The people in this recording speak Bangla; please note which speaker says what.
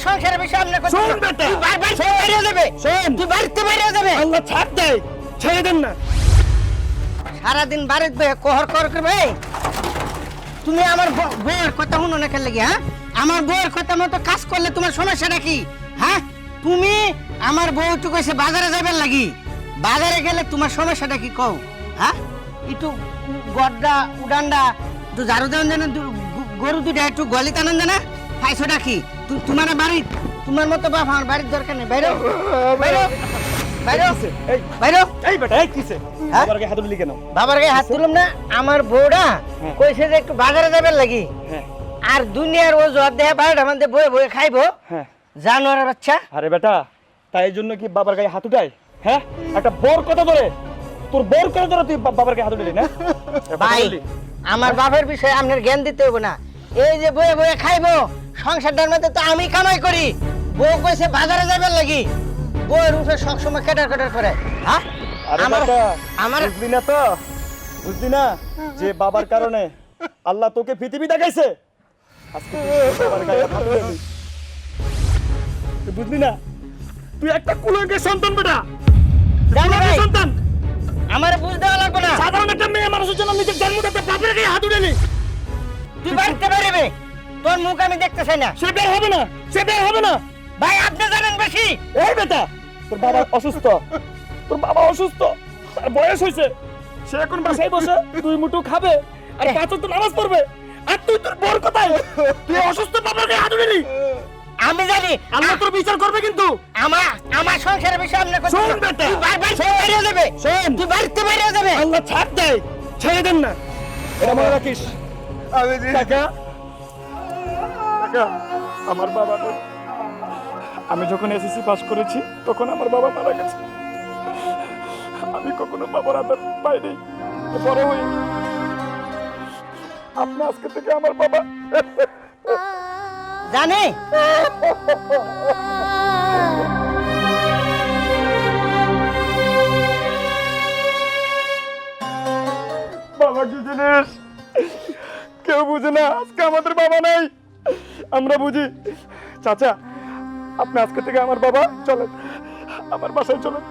Speaker 1: সংসারের বিষয় আপনি কথা
Speaker 2: শোন বেটা,
Speaker 1: তুই বারবার বাইরে যাবে
Speaker 2: শোন।
Speaker 1: তুই বাড়িতে বাইরে যাবে
Speaker 2: আল্লাহ ছাড় দেয়, ছেড়ে দেন না।
Speaker 1: সারাদিন বাড়িতে বসে কোহর কর করবে তুমি আমার বউয়ের কথা শুনো না কেন লাগি হ্যাঁ আমার বউয়ের কথা মতো কাজ করলে তোমার সমস্যাটা কি হ্যাঁ তুমি আমার বউ তো কইছে বাজারে যাবেন লাগি বাজারে গেলে তোমার সমস্যাটা কি কও হ্যাঁ একটু গড্ডা উডান্ডা একটু ঝাড়ু দেন জানা গরু দুটা একটু গলি টানান জানা খাইছোটা কি তোমার বাড়ি তোমার মতো বাপ আমার বাড়ির দরকার নেই বাইরে বাইরে বাইরে
Speaker 2: এই
Speaker 1: বাইরে
Speaker 2: এই বেটা, এই কিসে
Speaker 1: হ্যাঁ?
Speaker 2: আবার হাত দিলি কেন?
Speaker 1: বাবার গায়ে হাত তুললাম না আমার বউটা
Speaker 2: হ্যাঁ।
Speaker 1: কইছে যে একটু বাজারে যাবেন লাগি
Speaker 2: হ্যাঁ
Speaker 1: আর দুনিয়ার ও জোয়ার দেহে বারোটা মধ্যে বয়ে বয়ে খাইবো
Speaker 2: হ্যাঁ।
Speaker 1: জানোয়ারের বাচ্চা
Speaker 2: আরে বেটা, তাই জন্য কি বাবার গায়ে হাত উঠায়? হ্যাঁ, একটা বোর কথা ধরে, তোর বোর কথা ধরে তুই বাবার গায়ে হাত উঠালি না?
Speaker 1: ভাই আমার বাপের বিষয়ে আপনার জ্ঞান দিতে হবে না এই যে বয়ে বয়ে খাইবো সংসারটার মধ্যে তো আমি কামাই করি বউ কইছে বাজারে যাবেন লাগি বউয়ের উপরে সবসময় কেটার কেটার করে হ্যাঁ
Speaker 2: আরে
Speaker 1: আমার
Speaker 2: বেটা,
Speaker 1: আমার
Speaker 2: বুঝলি না তো, বুঝলি না যে বাবার কারণে আল্লাহ তোকে পৃথিবী দেখাইছে। আজকে তুই বাবার গায়ে হাত উঠালি। তুই বুঝলি না, তুই একটা কুলঙ্কের সন্তান বেটা,
Speaker 1: জানি
Speaker 2: কুলঙ্কের
Speaker 1: ভাই
Speaker 2: সন্তান।
Speaker 1: আমার বুঝ দেওয়া লাগবে না
Speaker 2: সাধারণ একটা মেয়ে মানুষের জন্য নিজের জন্মদাতা বাপের গায়ে হাত উঠালি।
Speaker 1: তুই বাড়িতে বেরোবে তোর মুখ আমি দেখতে চাই না
Speaker 2: সে বের হবে না, সে বের হবে না।
Speaker 1: ভাই আপনি জানেন বেশি
Speaker 2: এই বেটা, তোর বাবা অসুস্থ, তোর বাবা অসুস্থ, আর বয়স হয়েছে, সে এখন বাসায় বসে দুই মুঠো খাবে আর পাঁচ ওয়াক্ত নামাজ পড়বে, আর তুই তোর বর কোথায়? তুই অসুস্থ বাবার গায়ে হাত উঠালি।
Speaker 1: আমি জানি
Speaker 2: আল্লাহ তোর বিচার করবে কিন্তু।
Speaker 1: আমার আমার সংসারের বিষয় আপনি কথা
Speaker 2: শোন বেটা,
Speaker 1: তুই বারবার বাইরে যাবে
Speaker 2: শোন।
Speaker 1: তুই বাড়িতে বাইরে যাবে
Speaker 2: আল্লাহ ছাড় দেয়, ছেড়ে দেন না। এটা মনে রাখিস।
Speaker 3: আমি
Speaker 2: কাকা, কাকা, আমার বাবা তো, আমি যখন এসএসসি পাস করেছি তখন আমার বাবা মারা গেছে। আমি কখনো বাবার আদর পাইনি, বড় হই। আপনি আজকে থেকে আমার বাবা।
Speaker 1: জানি
Speaker 2: বাবা কি জিনিস কেউ বুঝে না। আজকে আমাদের বাবা নাই, আমরা বুঝি। চাচা, আপনি আজকে থেকে আমার বাবা, চলেন আমার বাসায় চলেন।